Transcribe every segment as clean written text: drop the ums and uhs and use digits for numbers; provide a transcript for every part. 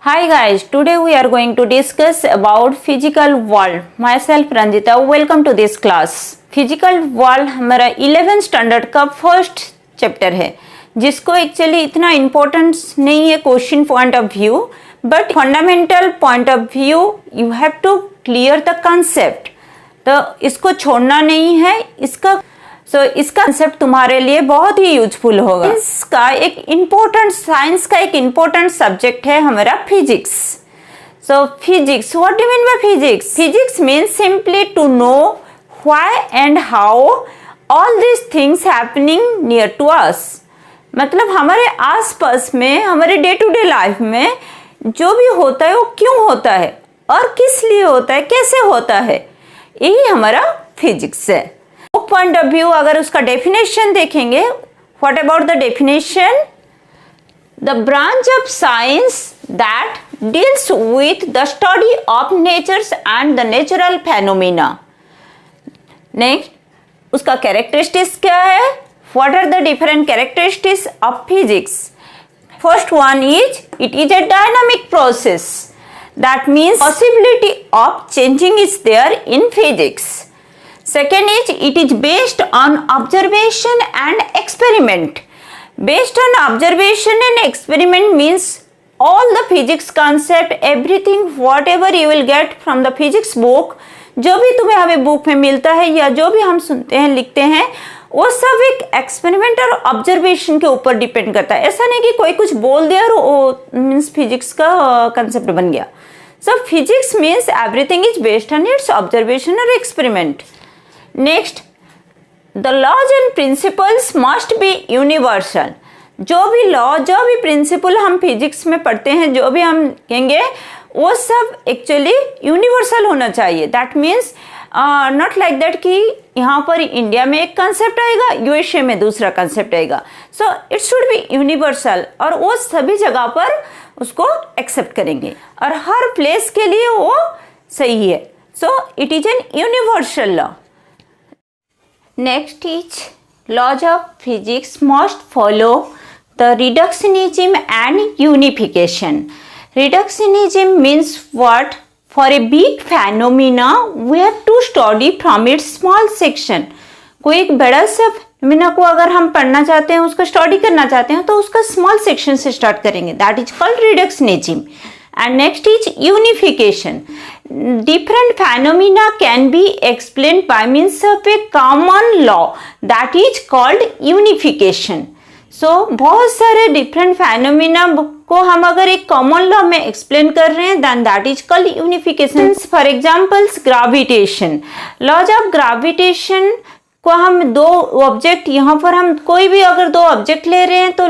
Hi guys, today we are going to discuss about physical world. Myself Ranjita, welcome to this class. Physical world हमारा 11th standard का first chapter है, जिसको actually इतना importance नहीं है question point of view, but fundamental point of view you have to clear the concept. तो इसको छोड़ना नहीं है. इसका कंसेप्ट तुम्हारे लिए बहुत ही यूजफुल होगा. इसका एक इम्पोर्टेंट साइंस का एक इम्पोर्टेंट सब्जेक्ट है हमारा physics. So physics, what do mean by physics? Physics means simply to know why and how all this things happening near to us. मतलब हमारे आसपास में, हमारे डे टू डे लाइफ में जो भी होता है वो क्यों होता है और किस लिए होता है, कैसे होता है, यही हमारा फिजिक्स है. पॉइंट ऑफ व्यू अगर उसका डेफिनेशन देखेंगे, what about the definition? The branch of science that deals with the study of natures and the natural phenomena. Next, उसका कैरेक्टरिस्टिक्स क्या है? What are the different characteristics of physics? First one is it is a dynamic process. That means possibility of changing is there in physics. Second is it is based on observation and experiment. Based on observation and experiment means all the physics concept, everything whatever you will get from the physics book, जो भी तुम्हें हमें book में मिलता है या जो भी हम सुनते हैं, लिखते हैं, वो सब एक एक्सपेरिमेंट और ऑब्जर्वेशन के ऊपर डिपेंड करता है. ऐसा नहीं कि कोई कुछ बोल दिया और वो मीन्स फिजिक्स का कंसेप्ट बन गया. So physics means everything is based on its observation और experiment. Next, the laws and principles must be universal. जो भी लॉ, जो भी प्रिंसिपल हम फिजिक्स में पढ़ते हैं, जो भी हम कहेंगे, वो सब एक्चुअली यूनिवर्सल होना चाहिए. That means not like that कि यहाँ पर इंडिया में एक कंसेप्ट आएगा, यूएसए में दूसरा कंसेप्ट आएगा. So it should be universal और वो सभी जगह पर उसको एक्सेप्ट करेंगे और हर प्लेस के लिए वो सही है. So it is an universal law. Next is laws of physics must follow the reductionism and unification. Reductionism means what? For a big phenomena we have to study from its small section. कोई एक बड़ा सा phenomena को अगर हम पढ़ना चाहते हैं, उसका स्टडी करना चाहते हैं, तो उसका स्मॉल सेक्शन से स्टार्ट करेंगे. That is called reductionism. And next is unification. Different phenomena can be explained by means of a common law. That is called unification. So बहुत सारे different phenomena को हम अगर एक common law में explain कर रहे हैं, then that is called unification. For example, gravitation. Laws of gravitation को हम दो ऑब्जेक्ट, यहाँ पर हम कोई भी अगर दो ऑब्जेक्ट ले रहे हैं तो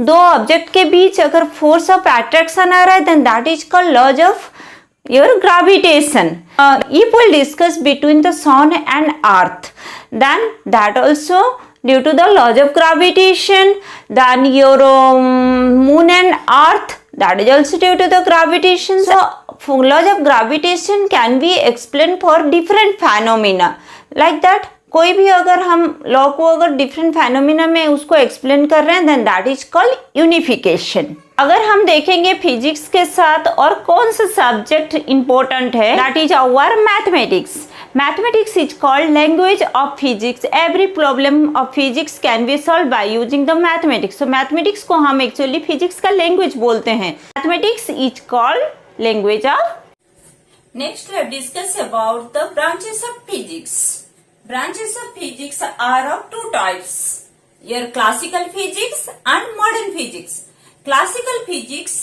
दो ऑब्जेक्ट के बीच अगर फोर्स ऑफ अट्रैक्शन आ रहा है, then that is called laws of your gravitation. If will discuss between the sun and earth, then that also due to the laws of gravitation. Then your moon and earth, that is also due to the gravitation. So laws of gravitation can be explained for different phenomena. Like that, कोई भी अगर हम law को अगर different phenomena में उसको explain कर रहे हैं, then that is called unification. अगर हम देखेंगे फिजिक्स के साथ और कौन सा सब्जेक्ट इंपॉर्टेंट है, that is our mathematics. Mathematics is called language of physics. Every problem of physics can be solved by using the mathematics. So mathematics को हम actually physics का language बोलते हैं. Mathematics is called language of. Next, let's discuss about the branches of physics. Branches of physics are of two types: your classical physics and modern physics. Classical physics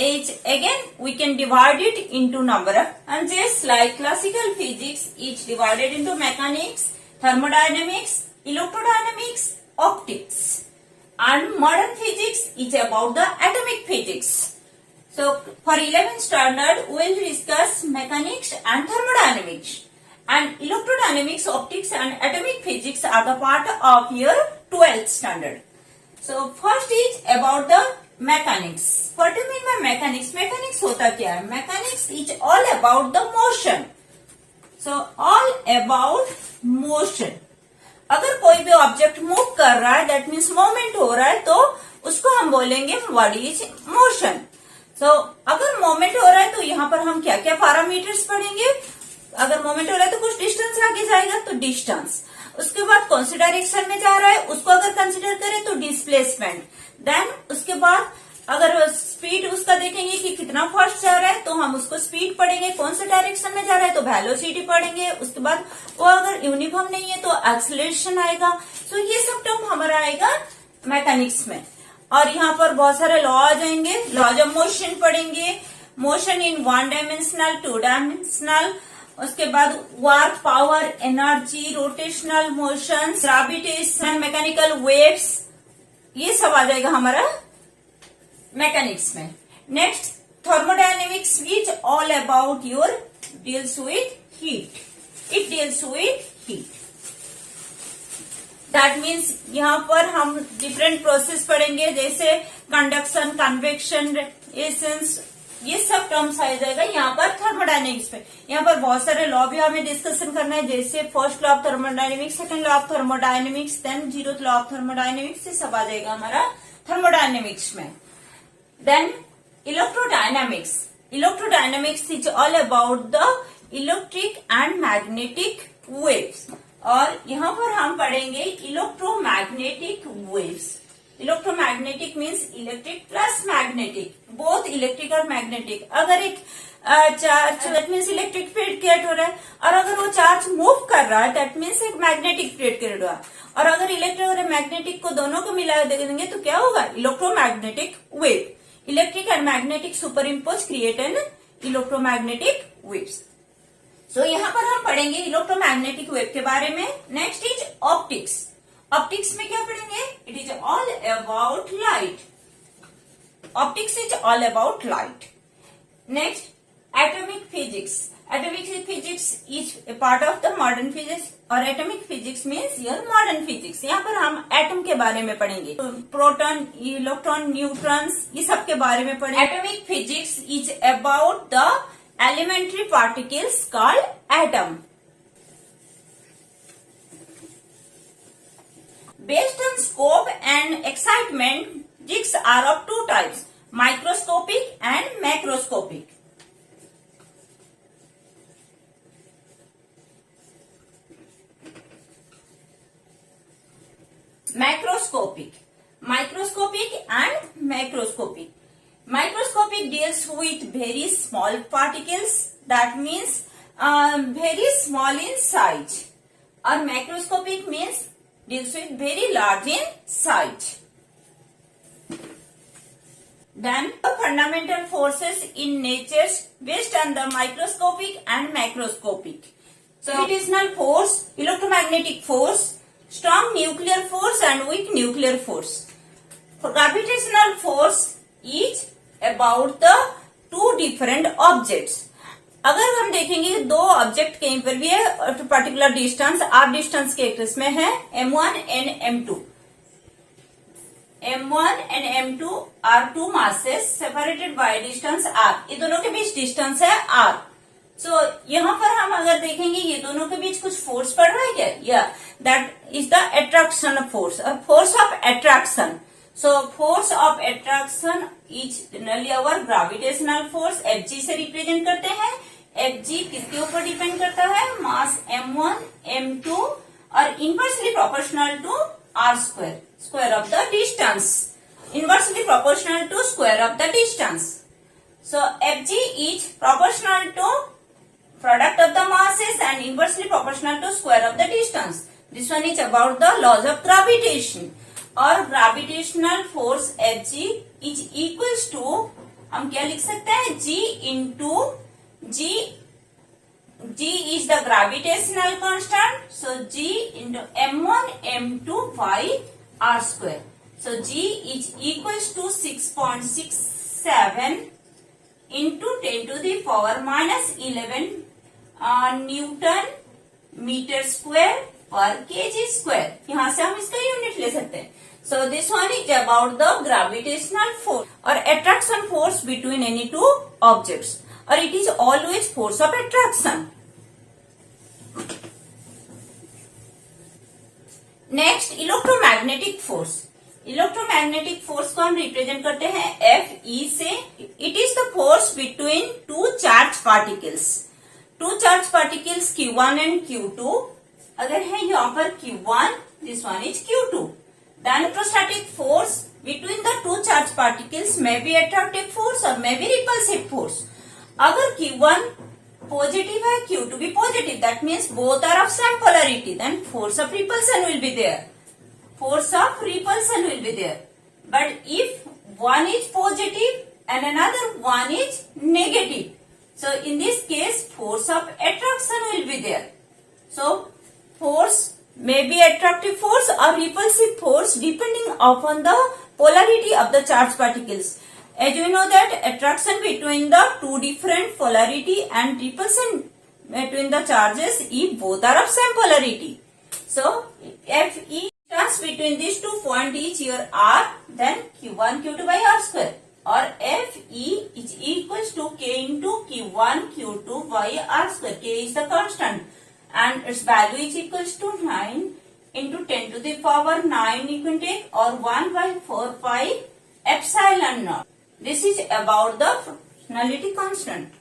is, again we can divide it into number of branches. Like classical physics is divided into mechanics, thermodynamics, electrodynamics, optics, and modern physics is about the atomic physics. So for 11th standard we will discuss mechanics and thermodynamics, and electrodynamics, optics and atomic physics are the part of your 12th standard. So first is about the mechanics. What do you mean by mechanics? Mechanics होता क्या है? Mechanics is all about the motion. So all about motion. अगर कोई भी object move कर रहा है, that means movement हो रहा है, तो उसको हम बोलेंगे what is motion. अगर मोमेंट हो रहा है तो यहाँ पर हम क्या क्या पैरामीटर्स पढ़ेंगे। अगर मोमेंट हो रहा है तो कुछ डिस्टेंस आगे जाएगा तो डिस्टेंस, उसके बाद कौन सी डायरेक्शन में जा रहा है उसको अगर कंसिडर करें तो डिस्प्लेसमेंट, देन उसके बाद अगर स्पीड उसका देखेंगे कि कितना फास्ट जा रहा है तो हम उसको स्पीड पढ़ेंगे, कौन से डायरेक्शन में जा रहा है तो वेलोसिटी पढ़ेंगे, उसके बाद वो अगर यूनिफॉर्म नहीं है तो एक्सेलरेशन आएगा। तो ये सब टर्म हमारा आएगा मैकेनिक्स में। और यहाँ पर बहुत सारे लॉ आ जाएंगे, लॉज ऑफ मोशन पढ़ेंगे, motion in one dimensional, two dimensional, उसके बाद work, power, energy, rotational motion, gravitation, mechanical waves, ये सब आ जाएगा हमारा मैकेनिक्स में। Next thermodynamics which all about your deals with heat, it deals with heat. That means यहाँ पर हम डिफरेंट प्रोसेस पढ़ेंगे जैसे कंडक्शन, कन्वेक्शन, रेडिएशंस, ये सब टर्म्स आ जाएगा यहाँ पर थर्मोडायनेमिक्स में। यहाँ पर बहुत सारे लॉ भी हमें डिस्कशन करना है, जैसे first law of thermodynamics, second law of thermodynamics, then zeroth law of thermodynamics, ये सब आ जाएगा हमारा थर्मोडायनेमिक्स में। Then electrodynamics. Electrodynamics is all about the electric and magnetic waves. और यहाँ पर हम पढ़ेंगे electromagnetic waves. Electromagnetic means electric plus magnetic, both electric और magnetic. अगर एक charge, that means electric field create हो रहा है, और अगर वो चार्ज मूव कर रहा है that means एक मैग्नेटिक फील्ड क्रिएट हुआ। और अगर इलेक्ट्रिक और मैग्नेटिक को दोनों को मिला देंगे तो क्या होगा, electromagnetic wave. Electric and magnetic superimpose create an electromagnetic waves. So यहाँ पर हम पढ़ेंगे इलेक्ट्रोमैग्नेटिक वेव के बारे में। Next is optics. ऑप्टिक्स में क्या पढ़ेंगे, it is all about light. Optics is all about light. Next atomic physics. Atomic physics is a part of the modern physics, और atomic physics means your modern physics। यहाँ पर हम atom के बारे में पढ़ेंगे, प्रोटॉन, इलेक्ट्रॉन, न्यूट्रॉन्स, ये सब के बारे में पढ़ेंगे। Atomic physics is about the elementary particles called atom। Based on scope and excitement, physics are of two types, microscopic and macroscopic। Microscopic and macroscopic. Microscopic deals with very small particles, that means very small in size, or macroscopic means deals with very large in size. Then the fundamental forces in nature based on the microscopic and macroscopic. So gravitational force, electromagnetic force, strong nuclear force and weak nuclear force. For gravitational force is about the two different objects. अगर हम देखेंगे दो object कहीं पर भी है, particular distance are distance के case में है m1 and m2. m1 and m2 are two masses separated by distance r. ये दोनों के बीच डिस्टेंस है r. So, यहाँ पर हम अगर देखेंगे ये दोनों के बीच कुछ फोर्स पड़ रहा है क्या, या that is the attraction force और force of attraction. So force of attraction is generally our gravitational force, Fg से रिप्रेजेंट करते हैं। Fg किसके ऊपर डिपेंड करता है, मास m1 m2 और inversely proportional to r square, square of the distance, inversely proportional to square of the distance. So Fg is proportional to product of the masses and inversely proportional to square of the distance. This one is about the laws of gravitation. और gravitational force Fg is equals to, हम क्या लिख सकते हैं, G into G. G is the gravitational constant, so G into m1 m2 by r square. So G is equals to 6.67 into 10 to the power minus 11 newton metre square पर kg square. यहां से हम इसका unit ले सकते हैं। So this one is about the gravitational force और attraction force between any two objects, और it is always force of attraction. Next electromagnetic force. Electromagnetic force को हम रिप्रेजेंट करते हैं Fe से. It is the force between two charge particles. Two charge particles Q1 and Q2 अगर है यहाँ पर Q1, this one is Q2. The electrostatic force between the two charged particles may be attractive force or may be repulsive force. अगर Q1 positive है, Q2 भी positive, that means both are of same polarity. Then force of repulsion will be there. Force of repulsion will be there. But if one is positive and another one is negative, so in this case force of attraction will be there. So force may be attractive force or repulsive force depending upon the polarity of the charged particles. As you know that attraction between the two different polarity and repulsion between the charges if both are of same polarity. So Fe distance between these 2 points is your r, then Q1 Q2 by r square, or Fe is equals to K into Q1 Q2 by r square. K is the constant and its value is equals to 9 into 10 to the power 9 you can take, or 1 by 4 pi epsilon naught. This is about the fractionality constant.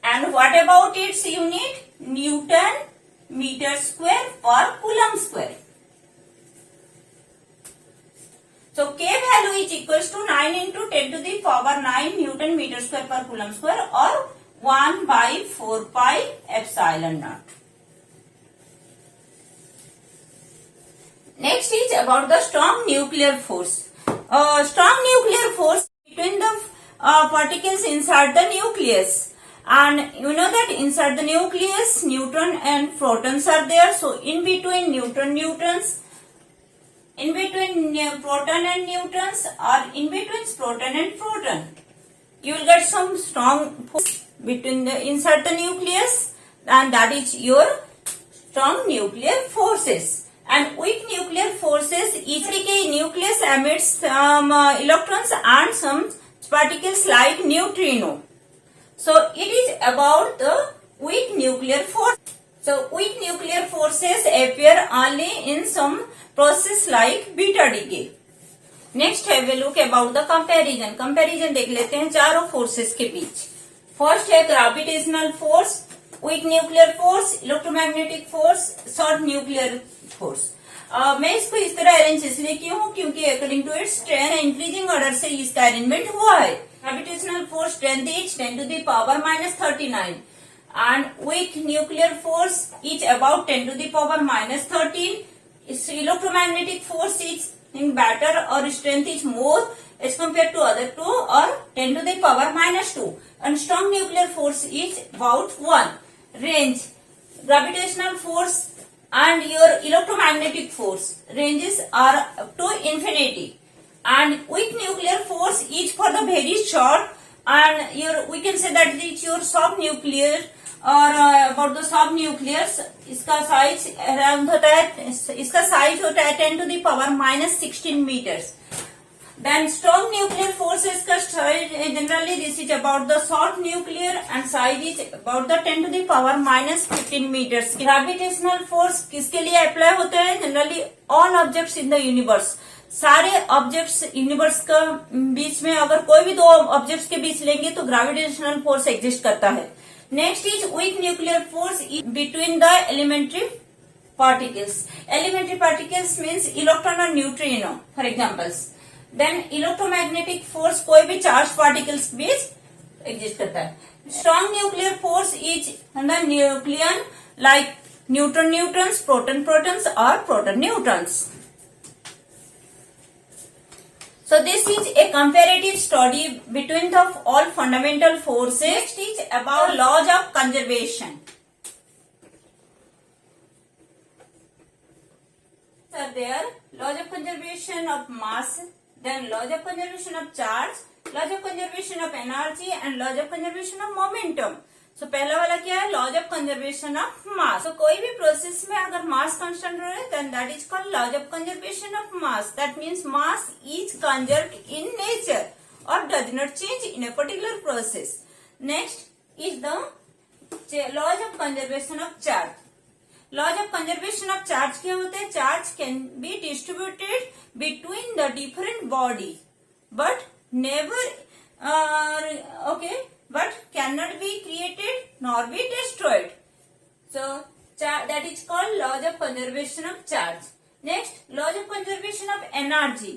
And what about its unit? Newton meter square per coulomb square. So K value is equals to 9 into 10 to the power 9 Newton meter square per coulomb square, or 1 by 4 pi epsilon naught. Next is about the strong nuclear force. Strong nuclear force between the particles inside the nucleus. And you know that inside the nucleus, neutron and protons are there. So in between neutrons, in between proton and neutrons, or in between proton and proton, you will get some strong force between the inside the nucleus, and that is your strong nuclear forces. And weak nuclear forces, each nucleus emits some electrons and some particles like neutrino. So it is about the weak nuclear force. So weak nuclear forces appear only in some process like beta decay. Next have a look about the comparison. Comparison देख लेते हैं चारों forces के बीच. First है gravitational force, weak nuclear force, electromagnetic force, short nuclear force. मैं इसको इस तरह अरेंज इसलिए की हूँ क्योंकि according to its train increasing order से इसका अरेंजमेंट हुआ है. Gravitational force strength is 10 to the power minus 39 and weak nuclear force is about 10 to the power minus 13. Its electromagnetic force is in better or strength is more as compared to other two, or 10 to the power minus 2, and strong nuclear force is about 1. Range, gravitational force and your electromagnetic force ranges are up to infinity, and weak nuclear force is for the very short, and your we can say that it's your soft nuclear और about the soft nucleus, इसका size around होता है, इसका size होता है 10 to the power minus 16 meters. Then strong nuclear forces का size generally this is about the short nuclear and size is about the 10 to the power minus 15 meters. Gravitational force किसके लिए apply होता है? Generally all objects in the universe. सारे objects universe का बीच में अगर कोई भी दो ऑब्जेक्ट्स के बीच लेंगे तो ग्रेविटेशनल फोर्स एग्जिस्ट करता है. Next is weak nuclear force between the elementary particles. Elementary particles means electron और neutrino for examples. Then electromagnetic force कोई भी चार्ज पार्टिकल्स बीच एग्जिस्ट करता है. Strong nuclear force is the nucleon like neutron neutrons, proton protons और proton neutrons. So this is a comparative study between the all fundamental forces. Next is about laws of conservation. Are there laws of conservation of mass, then laws of conservation of charge, laws of conservation of energy, and laws of conservation of momentum. So पहला वाला क्या है? Laws of conservation of mass. तो कोई भी process में अगर mass constant रहे then that is called laws of conservation of mass. That means mass is conserved in nature और does not change in a particular process. Next is the laws of conservation of charge. Laws of conservation of charge क्या होते हैं? Charge can be distributed between the different body but never but cannot be created nor be destroyed. So that is called laws of conservation of charge. Next, laws of conservation of energy.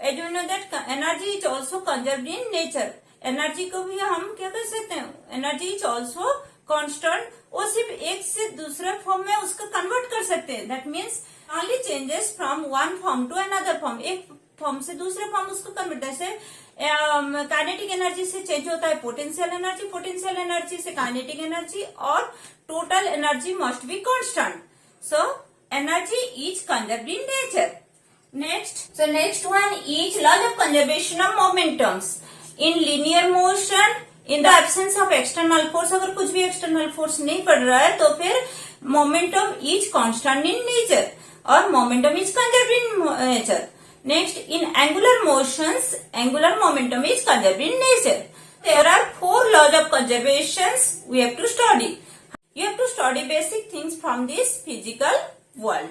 As you know that energy is also conserved in nature. Energy को भी हम क्या कर सकते हैं? Energy is also constant. वो सिर्फ एक से दूसरे फॉर्म में उसको कन्वर्ट कर सकते हैं. That means only changes from one form to another form. एक फॉर्म से दूसरे फॉर्म उसको कन्वर्ट. जैसे काइनेटिक एनर्जी से चेंज होता है पोटेंशियल एनर्जी, पोटेंशियल एनर्जी से काइनेटिक एनर्जी, और total energy must be constant. So energy is conserved in nature. Next one is laws of conservation of momentums. In linear motion, in the absence of external force, अगर कुछ भी external force नहीं पड़ रहा है तो फिर momentum is constant in nature और momentum is conserved in nature. Next, in angular motions, angular momentum is conserved in nature. There are 4 laws of conservations we have to study. You have to study basic things from this physical world.